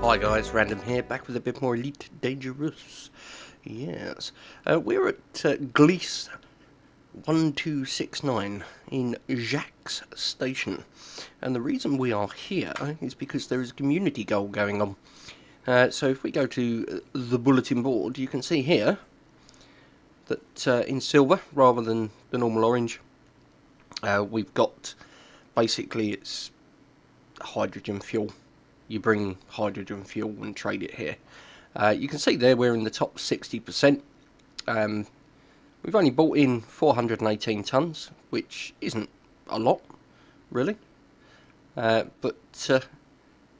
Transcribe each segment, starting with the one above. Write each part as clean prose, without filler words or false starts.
Hi guys, Random here, back with a bit more Elite Dangerous. Yes, we're at Gliese 1269 in Jaques station, and the reason we are here is because there is a community goal going on. So if we go to the bulletin board, you can see here that in silver rather than the normal orange, we've got basically it's hydrogen fuel. You bring hydrogen fuel and trade it here. You can see there we're in the top 60%. We've only bought in 418 tonnes, which isn't a lot, really. But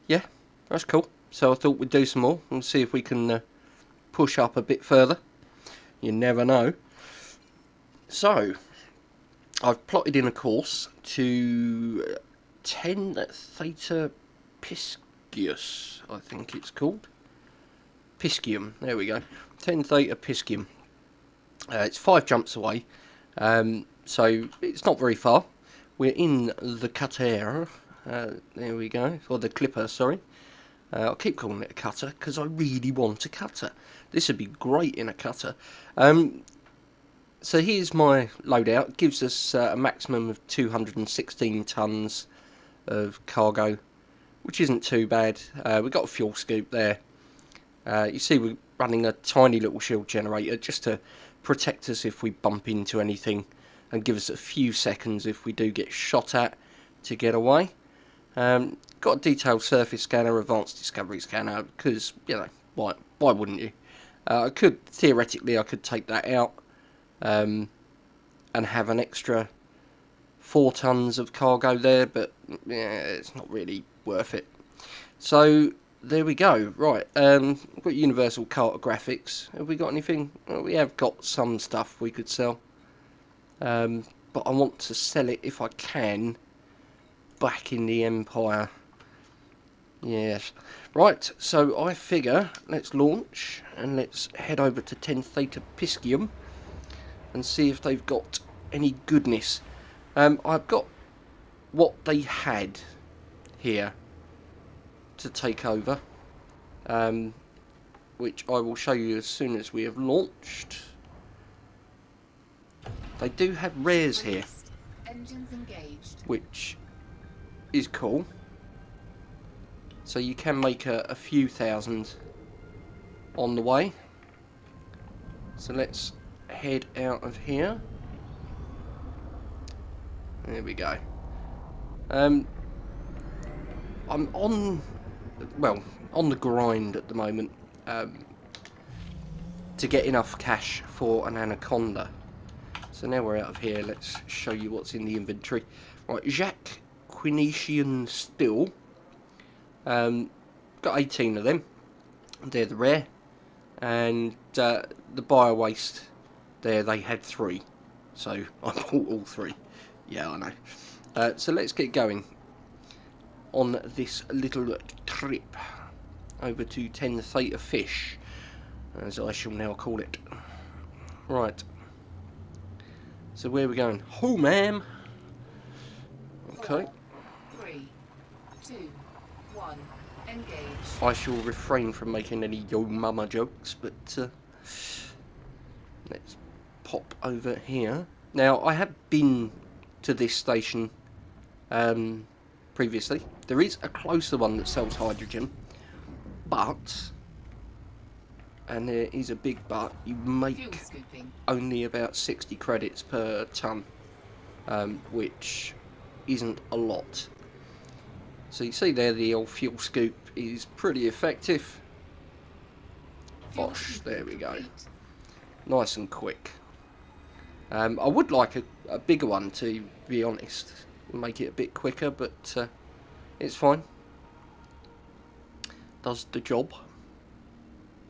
yeah, that's cool. So I thought we'd do some more and see if we can push up a bit further. You never know. So, I've plotted in a course to 10 Theta Piscius, I think it's called. Piscium, there we go. 10 Theta Piscium. It's 5 jumps away, so it's not very far. We're in the cutter, there we go, or the clipper, sorry. I'll keep calling it a cutter because I really want a cutter. This would be great in a cutter. So here's my loadout. It gives us a maximum of 216 tonnes of cargo, which isn't too bad. We've got a fuel scoop there. You see we're running a tiny little shield generator just to protect us if we bump into anything and give us a few seconds if we do get shot at to get away. Got a detailed surface scanner, advanced discovery scanner, because, you know, why wouldn't you? Theoretically I could take that out and have an extra 4 tonnes of cargo there, but yeah, it's not really worth it. So there we go. Right, we've got universal cartographics. Have we got anything? Well, we have got some stuff we could sell, but I want to sell it if I can back in the Empire. Yes. Right, so I figure let's launch and let's head over to 10 Theta Piscium and see if they've got any goodness. I've got what they had here to take over, which I will show you as soon as we have launched. They do have rares here, which is cool. So you can make a few thousand on the way. So let's head out of here. There we go. I'm on the grind at the moment to get enough cash for an anaconda. So now we're out of here, let's show you what's in the inventory. Right, Jaques Quinetian Steel. Got 18 of them. They're the rare. And the bio waste there, they had 3. So I bought all 3. Yeah, I know. So let's get going on this little trip over to 10 Theta Fish, as I shall now call it. Right. So where are we going? Home, ma'am. Okay. 3, 2, 1, engage. I shall refrain from making any yo mama jokes, but let's pop over here. Now, I have been to this station previously. There is a closer one that sells hydrogen, but, and there is a big but, you make only about 60 credits per ton, which isn't a lot. So you see there the old fuel scoop is pretty effective. Bosh, there we go. Nice and quick. I would like a bigger one, to be honest, make it a bit quicker, but it's fine. Does the job.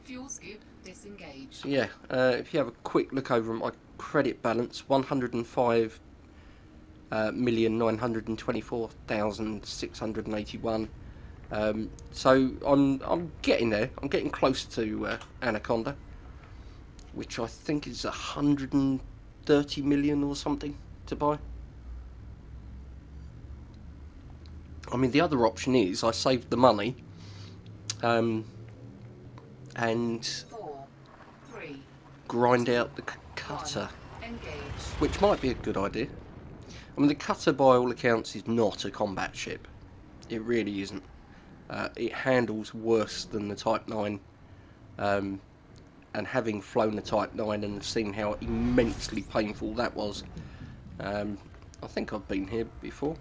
Fuel scoop disengaged. So yeah, if you have a quick look over at my credit balance, 105,924,681. So I'm getting there. I'm getting close to Anaconda, which I think is 130 million or something to buy. I mean, the other option is I saved the money and 4, 3, grind out the cutter, engage. which might be a good idea. I mean, the cutter, by all accounts, is not a combat ship. It really isn't. It handles worse than the Type 9. And having flown the Type 9 and seen how immensely painful that was, I think I've been here before.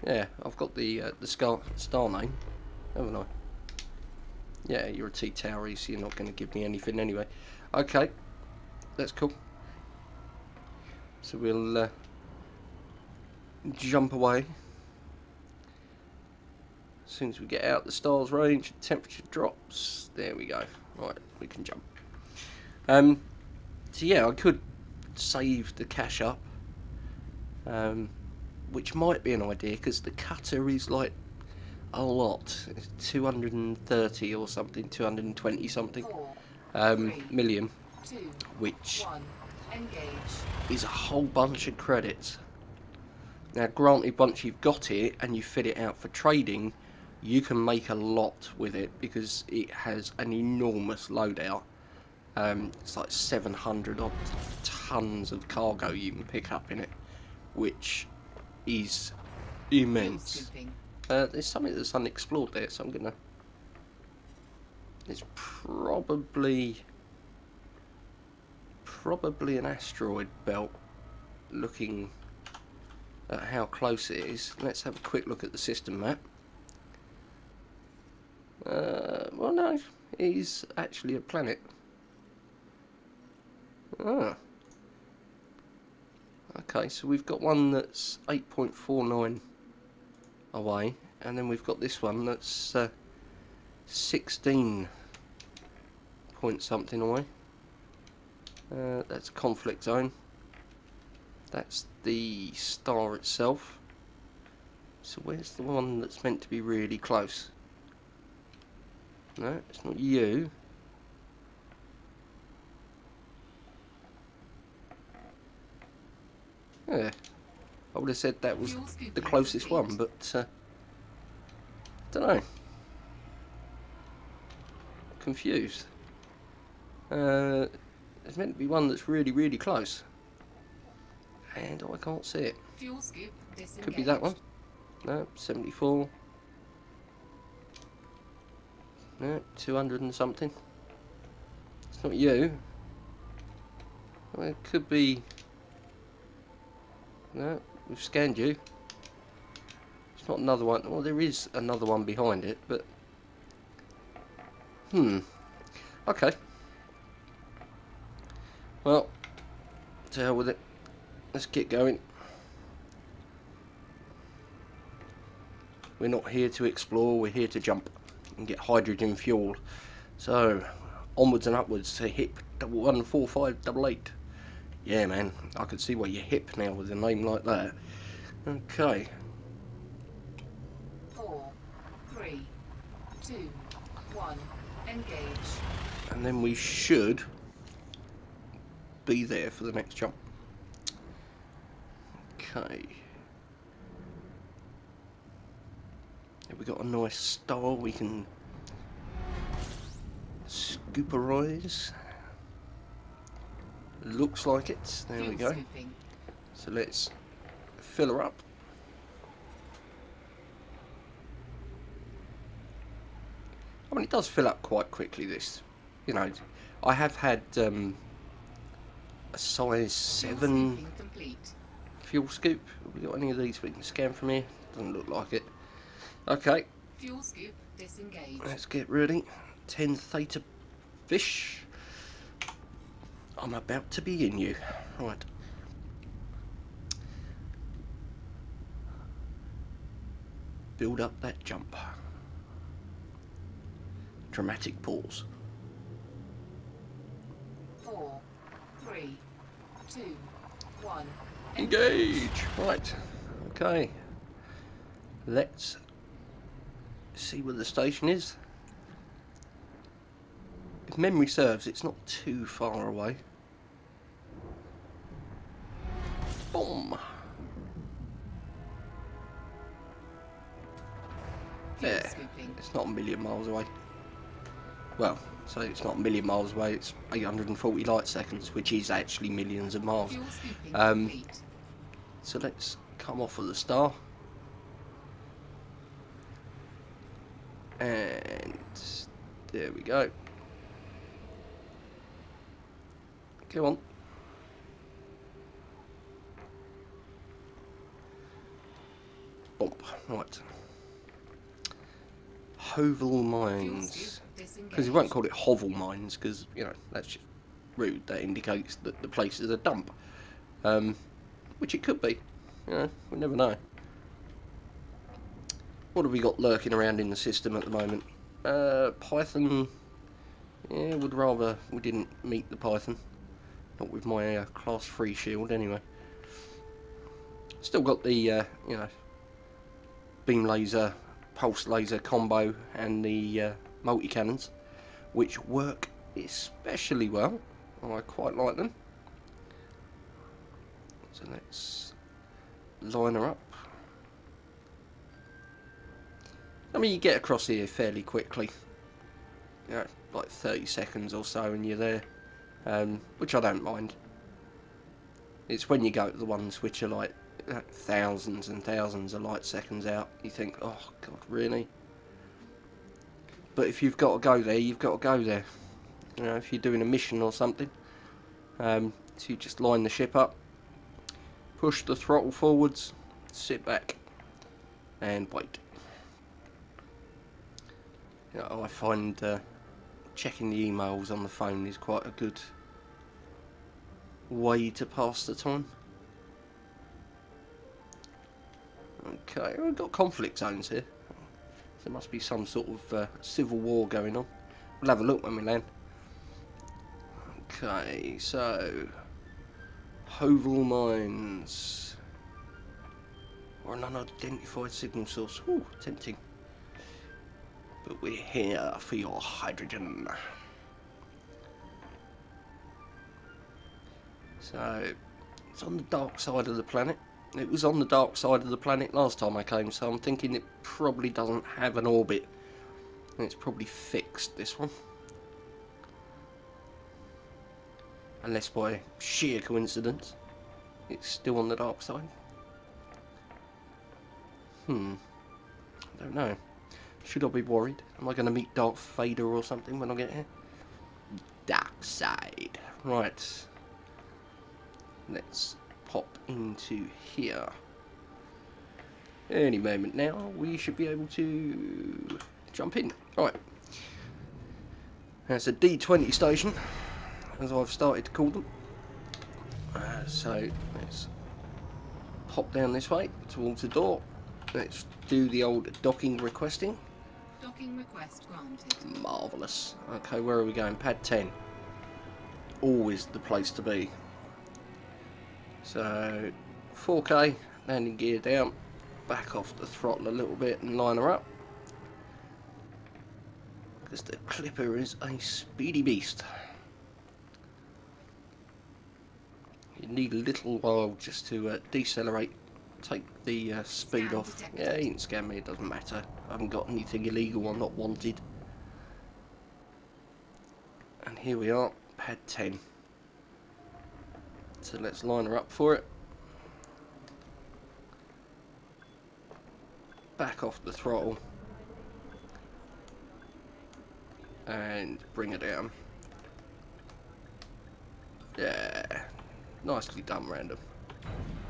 Yeah, I've got the star name, haven't I? Yeah, you're a T-Towery, so you're not going to give me anything anyway. Okay, that's cool. So we'll jump away. As soon as we get out the star's range, the temperature drops. There we go. Right, we can jump. So yeah, I could save the cash up, which might be an idea, because the cutter is like a lot. It's 230 or something, 220 something 4, 3, million, 2, which 1, engage. is a whole bunch of credits. Now, granted, once you've got it and you fit it out for trading, you can make a lot with it, because it has an enormous loadout. It's like 700 odd tons of cargo you can pick up in it, which is immense. There's something that's unexplored there, so I'm gonna... It's probably an asteroid belt, looking at how close it is. Let's have a quick look at the system map. Well, no, it is actually a planet. Ah. Okay, so we've got one that's 8.49 away, and then we've got this one that's 16 point something away. That's conflict zone. That's the star itself. So where's the one that's meant to be really close? No, it's not you. Yeah, I would have said that was the closest one, but don't know. Confused. There's meant to be one that's really, really close, and I can't see it. Fuel scoop disengaged. Could be that one. No, 74. No, 200 and something. It's not you. Well, it could be... No, we've scanned you. It's not another one. Well, there is another one behind it, but... Okay. Well, to hell with it. Let's get going. We're not here to explore, we're here to jump and get hydrogen fuel. So, onwards and upwards to HIP 114588. Yeah, man, I can see why you're hip now with a name like that. Okay. 4, 3, 2, 1, engage. And then we should be there for the next jump. Okay. Have we got a nice star we can scooperize? Looks like it. There we go. Scooping. So let's fill her up. I mean, it does fill up quite quickly, this. You know, I have had a size 7 Scooping complete. fuel scoop. Have we got any of these we can scan from here? Doesn't look like it. Okay, Fuel scoop disengaged. let's get ready. 10 theta fish. I'm about to be in you. Right. Build up that jump. Dramatic pause. 4, 3, 2, 1, Engage! Right. Okay. Let's see where the station is. If memory serves, it's not too far away. Boom! Fuel There. scooping. It's not a million miles away. Well, so it's not a million miles away, it's 840 light seconds, which is actually millions of miles. Fuel scooping complete. So let's come off of the star. And there we go. Come on. Bump. Right. Hovel Mines. Because you won't call it Hovel Mines, because, you know, that's just rude. That indicates that the place is a dump. Which it could be. You know, we never know. What have we got lurking around in the system at the moment? Python. Yeah, would rather we didn't meet the Python. Not with my class 3 shield, anyway. Still got the, you know, beam laser, pulse laser combo, and the multi-cannons, which work especially well. I quite like them. So let's line her up. I mean, you get across here fairly quickly. You know, like 30 seconds or so and you're there. Which I don't mind. It's when you go to the ones which are like thousands and thousands of light seconds out, you think, oh god, really? But if you've got to go there, you've got to go there. You know, if you're doing a mission or something, so you just line the ship up, push the throttle forwards, sit back, and wait. You know, I find checking the emails on the phone is quite a good way to pass the time. Okay, we've got conflict zones here. There must be some sort of civil war going on. We'll have a look when we land. Okay, so Hovel Mines, or an unidentified signal source. Ooh, tempting. But we're here for your hydrogen. So it's on the dark side of the planet. It was on the dark side of the planet last time I came, so I'm thinking it probably doesn't have an orbit. And it's probably fixed, this one. Unless by sheer coincidence, it's still on the dark side. I don't know. Should I be worried? Am I going to meet Darth Vader or something when I get here? Dark side. Right. Let's pop into here. Any moment now, we should be able to jump in. Right. That's a D20 station, as I've started to call them. So let's pop down this way towards the door. Let's do the old docking requesting. Docking request granted. Marvellous. Okay, where are we going? Pad 10. Always the place to be. So, 4K, landing gear down, back off the throttle a little bit and line her up. Because the Clipper is a speedy beast. You need a little while just to decelerate, take the speed Scan off. detected. Yeah, you can scan me, it doesn't matter. I haven't got anything illegal or not wanted. And here we are, pad 10. So let's line her up for it. Back off the throttle. And bring her down. Yeah. Nicely done, random.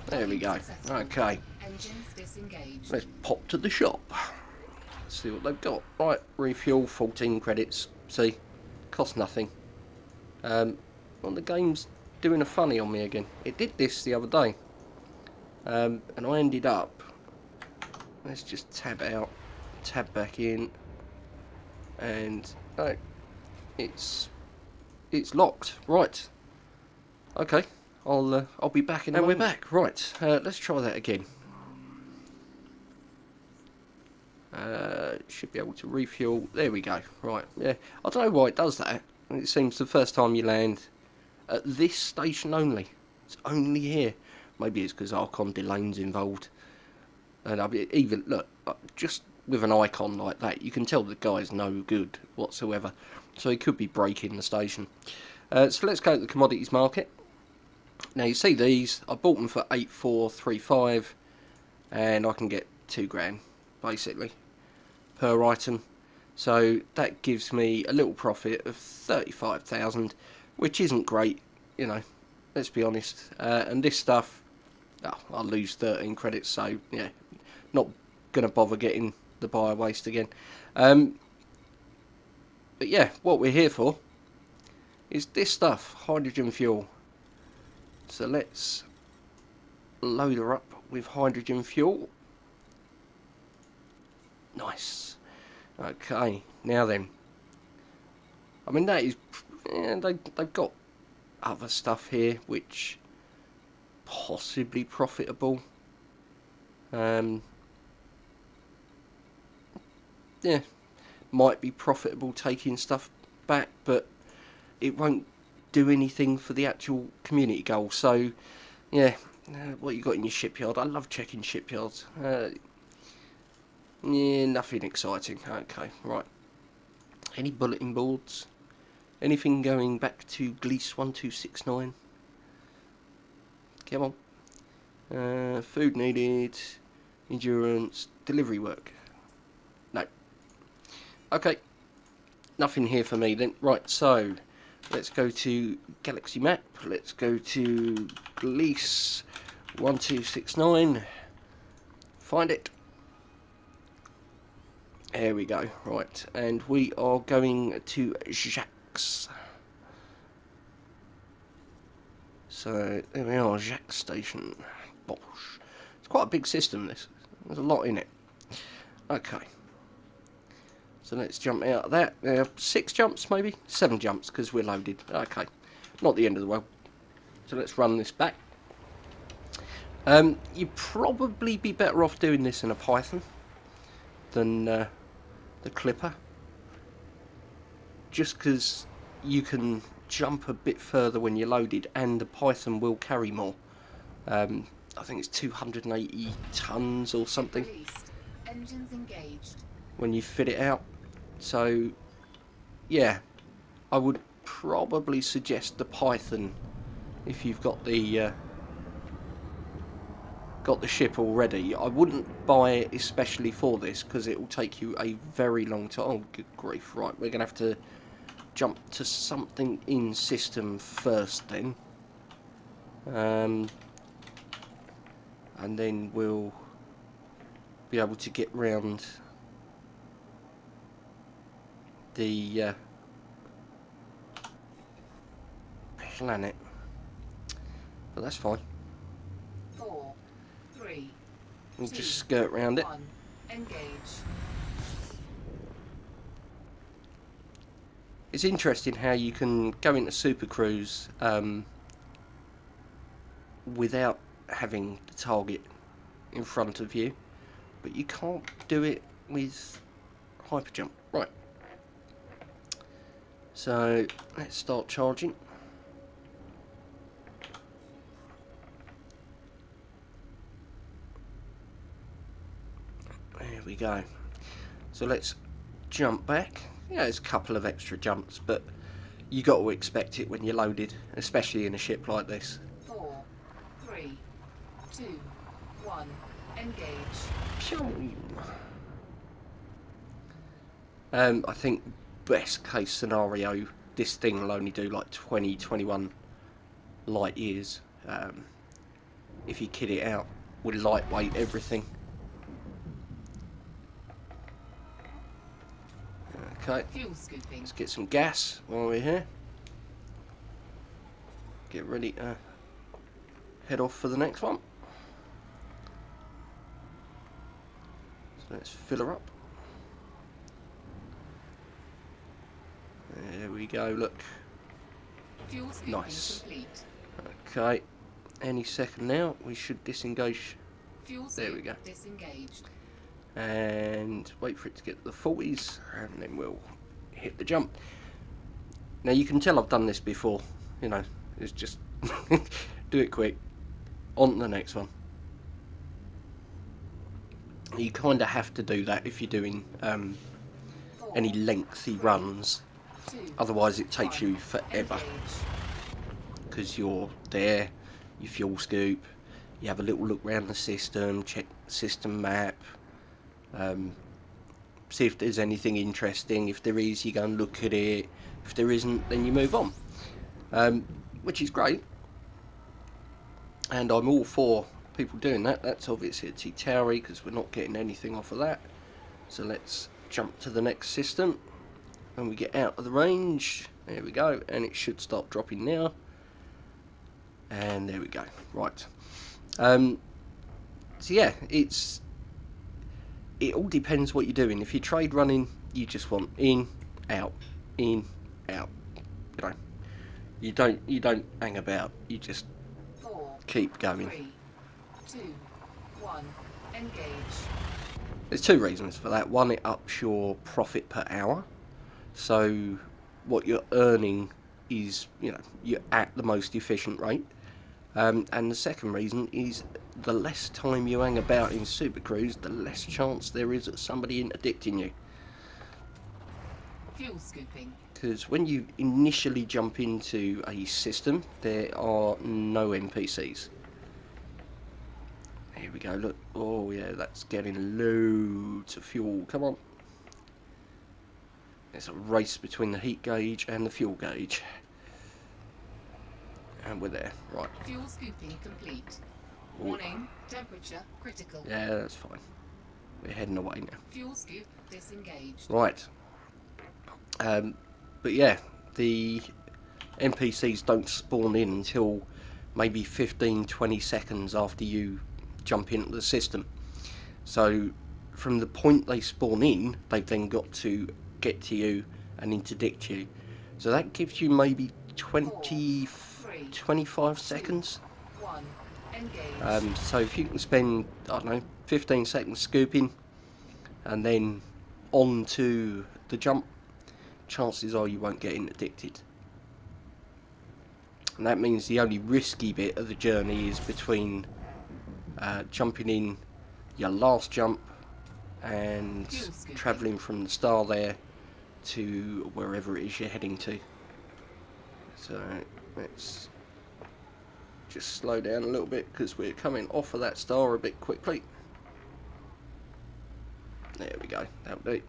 There we go. Successful. Okay. Engines disengaged. Let's pop to the shop. See what they've got. Right, refuel, 14 credits. See, cost nothing. Well, the game's doing a funny on me again. It did this the other day. And I ended up... Let's just tab out, tab back in. And, oh, it's locked. Right. Okay, I'll be back in a moment. And we're back. Right, let's try that again. Should be able to refuel. There we go. Right, yeah. I don't know why it does that. It seems the first time you land at this station only. It's only here. Maybe it's because Archon Delane's involved. And I mean, even, look, just with an icon like that, you can tell the guy's no good whatsoever. So he could be breaking the station. So let's go to the commodities market. Now you see these, I bought them for 8,435, and I can get £2 basically per item. So that gives me a little profit of 35,000, which isn't great, you know, let's be honest. And this stuff, oh, I'll lose 13 credits, so yeah, not going to bother getting the buyer waste again. But yeah, what we're here for is this stuff, hydrogen fuel. So let's load her up with hydrogen fuel. Nice. Okay, now then. I mean, that is... Yeah, they've got other stuff here which possibly profitable. Yeah, might be profitable taking stuff back, but it won't do anything for the actual community goal. So, yeah, what you got in your shipyard? I love checking shipyards. Yeah, nothing exciting. Okay, right. Any bulletin boards? Anything going back to Gliese 1269? Come on. Food needed. Endurance. Delivery work. No. Okay. Nothing here for me then. Right, so let's go to Galaxy Map. Let's go to Gliese 1269. Find it. There we go. Right, and we are going to Jaques. So there we are, Jaques station. Bosh. It's quite a big system, this. There's a lot in it. Okay. So let's jump out of that. 6 jumps, maybe? 7 jumps, because we're loaded. Okay. Not the end of the world. So let's run this back. You'd probably be better off doing this in a Python than the Clipper. Just because you can jump a bit further when you're loaded, and the Python will carry more. I think it's 280 tons or something. Released. Engines engaged. When you fit it out. So, yeah, I would probably suggest the Python if you've got the ship already. I wouldn't buy it especially for this because it will take you a very long time. Oh, good grief! Right, we're gonna have to jump to something in system first, then, and then we'll be able to get round the planet, but that's fine. 4, 3, We'll 2, just skirt round it. 1. Engage. It's interesting how you can go into Super Cruise without having the target in front of you, but you can't do it with hyperjump. Right. So let's start charging. There we go. So let's jump back. Yeah, there's a couple of extra jumps, but you got to expect it when you're loaded, especially in a ship like this. 4, 3, 2, 1. Engage. I think best case scenario, this thing will only do like 20-21 light years if you kit it out with lightweight everything. Okay, Fuel scooping. let's get some gas while we're here. Get ready to head off for the next one. So let's fill her up. There we go, look. Fuel scooping Nice. complete. Okay, any second now we should disengage. Fuel There we scoop go. disengaged. And wait for it to get to the 40s, and then we'll hit the jump. Now you can tell I've done this before, you know, it's just do it quick, on to the next one. You kind of have to do that if you're doing any lengthy runs. Otherwise it takes you forever. Because you're there, you fuel scoop, you have a little look around the system, check the system map, see if there's anything interesting. If there is, you go and look at it. If there isn't, then you move on, which is great. And I'm all for people doing that. That's obviously a T-Towery because we're not getting anything off of that. So let's jump to the next system. When we get out of the range, there we go, and it should start dropping now. And there we go. Right. So yeah, it all depends what you're doing. If you're trade running, you just want in, out, in, out. You know, you don't hang about. You just keep going. 3, 2, 1, engage. There's two reasons for that. One, it ups your profit per hour. So what you're earning is, you know, you're at the most efficient rate. And the second reason is the less time you hang about in Super Cruise, the less chance there is of somebody interdicting you. Fuel scooping. Because when you initially jump into a system, there are no NPCs. Here we go, look. Oh yeah, that's getting loads of fuel. Come on. There's a race between the heat gauge and the fuel gauge. And we're there, right. Fuel scooping complete. Warning, temperature critical. Yeah, that's fine. We're heading away now. Fuel scoop disengaged. Right. But yeah, the NPCs don't spawn in until maybe 15-20 seconds after you jump into the system. So from the point they spawn in, they've then got to get to you and interdict you. So that gives you maybe 25 seconds. 1, engage. So if you can spend, I don't know, 15 seconds scooping and then on to the jump, chances are you won't get interdicted. And that means the only risky bit of the journey is between jumping in your last jump and travelling from the star there to wherever it is you're heading to. So let's just slow down a little bit because we're coming off of that star a bit quickly. There we go, that'll do.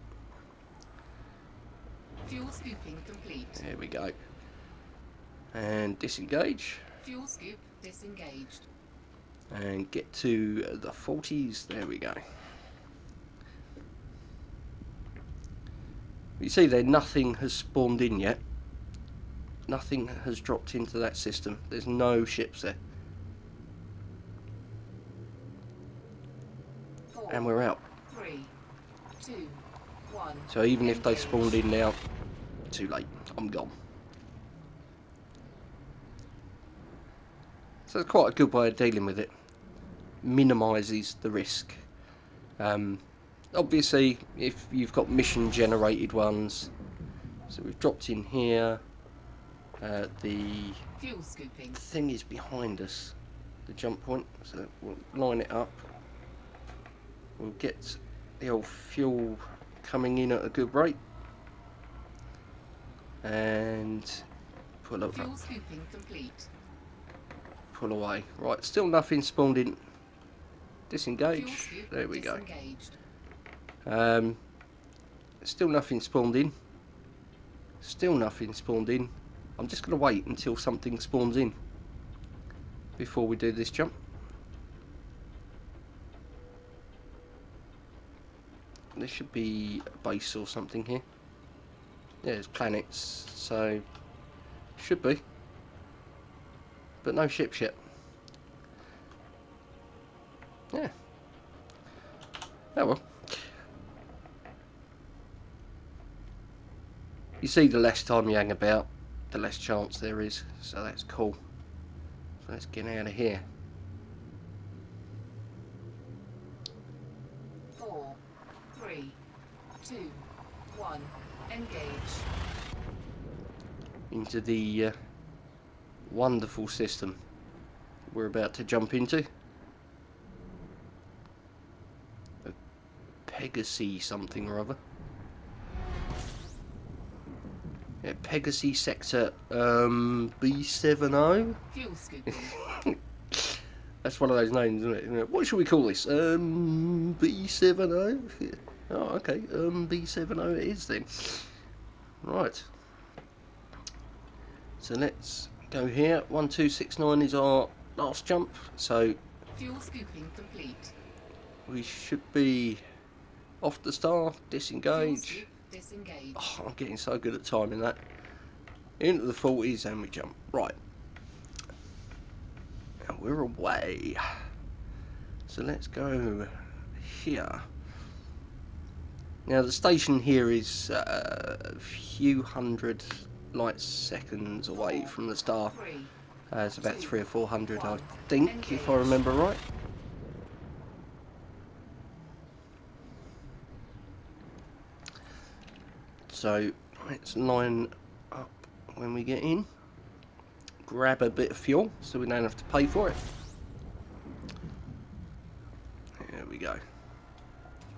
Fuel scooping complete. There we go. And disengage. Fuel scoop disengaged. And get to the 40s. There we go. You see there, nothing has spawned in yet. Nothing has dropped into that system. There's no ships there. 4, And we're out. 3, 2, 1. So even if they spawned in now, too late. I'm gone. So it's quite a good way of dealing with it. Minimises the risk. Obviously, if you've got mission generated ones, so we've dropped in here. The Fuel scooping. thing is behind us, the jump point, so we'll line it up. We'll get the old fuel coming in at a good rate. And pull up. Fuel scooping complete. Pull away. Right, still nothing spawned in. Disengage. Fuel scoop There we go. disengaged. Still nothing spawned in. Still nothing spawned in. I'm just going to wait until something spawns in before we do this jump. There should be a base or something here. Yeah, there's planets, so should be. But no ships yet. Yeah. Oh well. You see, the less time you hang about, the less chance there is. So that's cool. So let's get out of here. 4, 3, 2, 1. Engage. Into the wonderful system we're about to jump into. A Gassy something or other. Yeah, Gassy sector B70. Fuel scooping. That's one of those names, isn't it? What should we call this? B70? Oh, okay. B70 it is then. Right. So let's go here. 1269 is our last jump. So Fuel scooping complete. we should be off the star, Fuel disengage. scoop disengaged. Oh, I'm getting so good at timing that. Into the 40s and we jump. Right. And we're away. So let's go here. Now the station here is a few hundred light seconds away from the star. 3. It's about 300 or 400 I think, if I remember right. So let's line up when we get in. Grab a bit of fuel so we don't have to pay for it. There we go.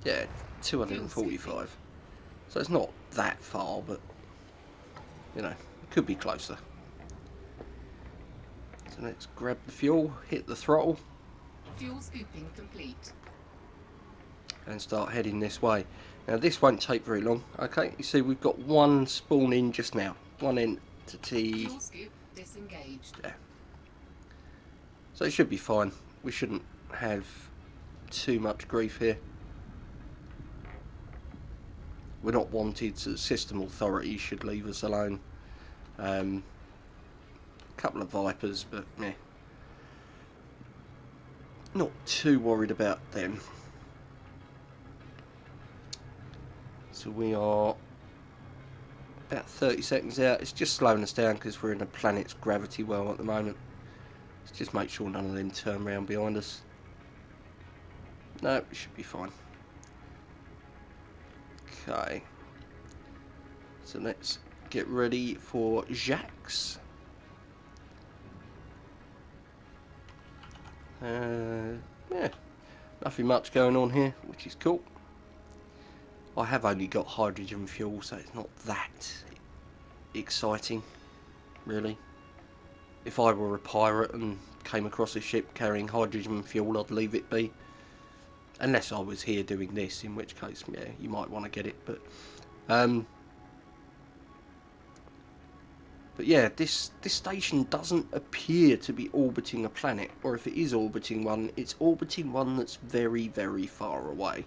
Yeah, 245. So it's not that far, but you know, it could be closer. So let's grab the fuel, hit the throttle, Fuel scooping complete. and start heading this way. Now this won't take very long. Okay, you see we've got one spawn in just now. One entity. Fuel scoop disengaged. Yeah. So it should be fine. We shouldn't have too much grief here. We're not wanted, so the system authorities should leave us alone. A couple of Vipers, but meh. Not too worried about them. So we are about 30 seconds out. It's just slowing us down because we're in a planet's gravity well at the moment. Let's just make sure none of them turn around behind us. No, it should be fine. Okay. So let's get ready for Jaques. Yeah, nothing much going on here, which is cool. I have only got hydrogen fuel, so it's not that exciting, really. If I were a pirate and came across a ship carrying hydrogen fuel, I'd leave it be. Unless I was here doing this, in which case, yeah, you might want to get it. But yeah, this station doesn't appear to be orbiting a planet, or if it is orbiting one, it's orbiting one that's very, very far away.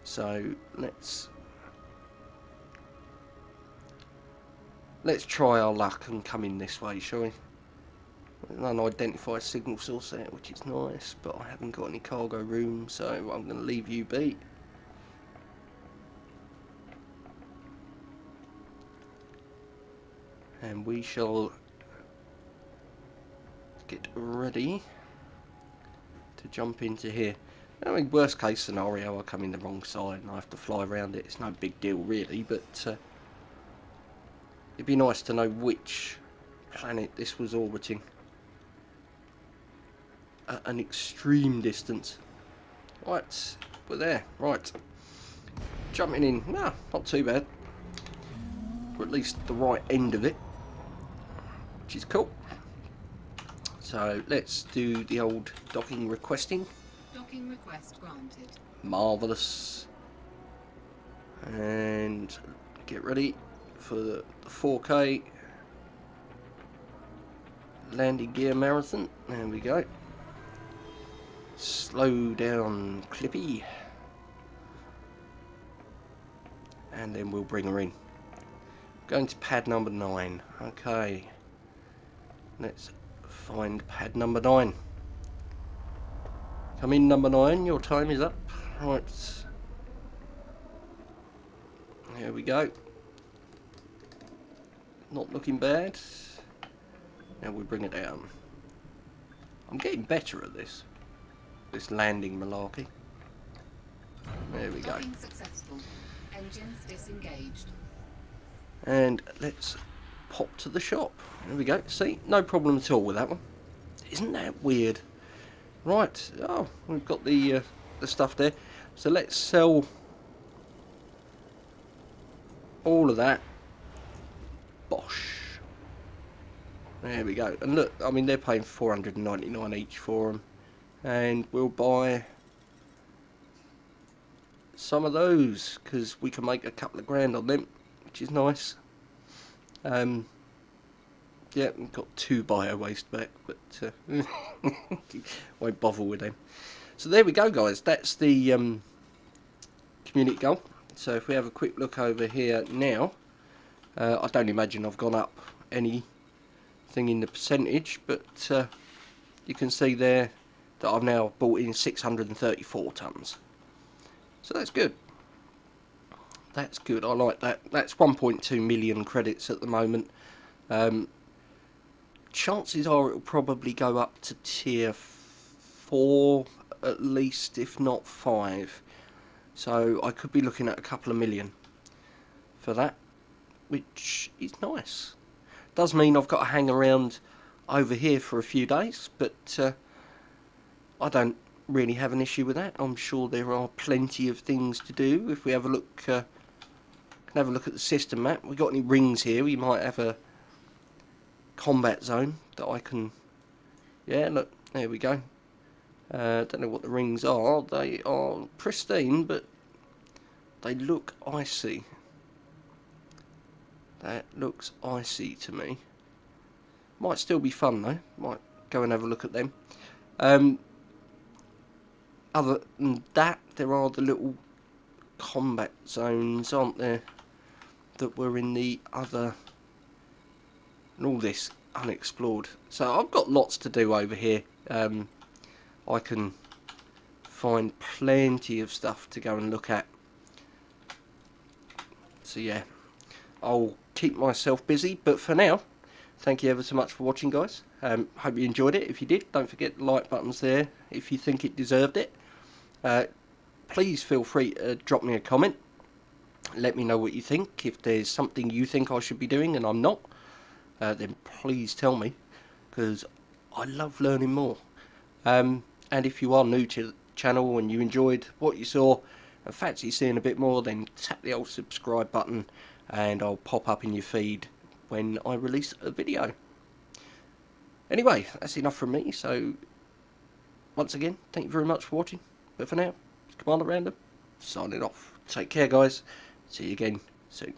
So let's try our luck and come in this way, shall we? An unidentified signal source there, which is nice, but I haven't got any cargo room, so I'm going to leave you be. And we shall get ready to jump into here. I mean, worst case scenario, I come in the wrong side and I have to fly around it. It's no big deal really, but it'd be nice to know which planet this was orbiting at an extreme distance. Right, we're there. Right, jumping in. Nah, not too bad. Or at least the right end of it, which is cool. So let's do the old docking requesting. Docking request granted. Marvellous. And get ready for the 4K landing gear marathon. There we go. Slow down Clippy. And then we'll bring her in. Going to pad number 9. Okay. Let's find pad number 9. Come in, number 9. Your time is up. Right. There we go. Not looking bad. Now we bring it down. I'm getting better at this. This landing malarkey. There we go. Docking successful. Engines disengaged. And let's pop to the shop. There we go. See, no problem at all with that one. Isn't that weird? Right. Oh, we've got the stuff there. So let's sell all of that. Bosh. There we go. And look, I mean, they're paying 499 each for them. And we'll buy some of those, because we can make a couple of grand on them, which is nice. Yeah, we've got 2 bio waste back, but won't bother with them. So there we go, guys. That's the community goal. So if we have a quick look over here now, I don't imagine I've gone up anything in the percentage, but you can see there that I've now bought in 634 tonnes. So that's good. That's good. I like that. That's 1.2 million credits at the moment. Chances are it'll probably go up to tier 4 at least, if not 5. So I could be looking at a couple of million for that, which is nice. Does mean I've got to hang around over here for a few days, but I don't really have an issue with that. I'm sure there are plenty of things to do. If we have a look, can have a look at the system map. We got any rings here? We might have a combat zone that I can. Yeah, look, there we go. Don't know what the rings are. They are pristine, but they look icy. That looks icy to me. Might still be fun though. Might go and have a look at them. Other than that, there are the little combat zones, aren't there, that were in the other, and all this unexplored. So I've got lots to do over here. I can find plenty of stuff to go and look at. So yeah, I'll keep myself busy, but for now, thank you ever so much for watching, guys. Hope you enjoyed it. If you did, don't forget the like buttons there if you think it deserved it. Please feel free to drop me a comment. Let me know what you think. If there's something you think I should be doing and I'm not, then please tell me, because I love learning more. And if you are new to the channel and you enjoyed what you saw and fancy seeing a bit more, then tap the old subscribe button and I'll pop up in your feed when I release a video. Anyway, that's enough from me, so once again, thank you very much for watching. But for now, it's Commander Random, signing off. Take care, guys. See you again soon.